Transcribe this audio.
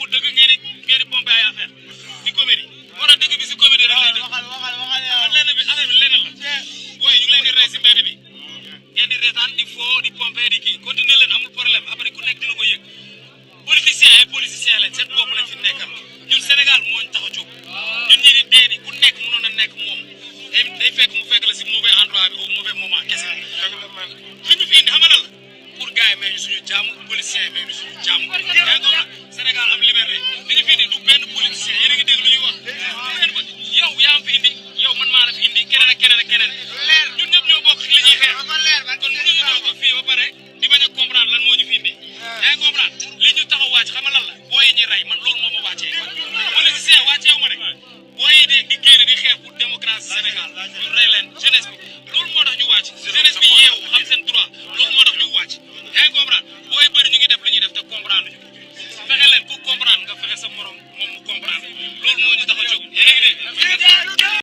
waxul dëgg ngeen di pompé ay affaire di comédie moo tax dëgg bi si comédie rek lay dëgg lenn bi affaire bi lenn la booy ñu ngi leen di rey si mbedd bi ngeen di reetaan di foo di pompé di kii continuer leen amul problème après ku nekk dina ko yëg politiciens ay politiciens lañ seen bopp lañ fi nekkal ñun Sénégal moo ñu tax a jóg ñun ñi di dee ni ku nekk mënoon a nekk moom day fekk mu fekk la si mauvais endroit bi au mauvais moment kese li ñu fi indi xamalal la pour gars yi may ñu suñu jàmm policiers yi may ñu suñu jàmm yaa ngi Sénégal am liberté li ñu fi indi du benn politicien yéen a ngi dégg lu ñuy wax yow yaa am fi indi yow man maa la fi indi keneen ak keneen ak keneen ñun ñëpp ñoo bokk li ñuy xeex kon mënuñu ñëw ba fii ba pare di bañ a comprendre lan moo ñu fi indi yaa ngi comprendre li ñu taxaw wàcc xamalal la booy yi ñuy rey man loolu moo ma wàccee politicien wàcceewu ma rek booy yi di génn di xeex pour démocratie Sénégal ñu rey leen jeunesse bi loolu moo tax ñu wàcc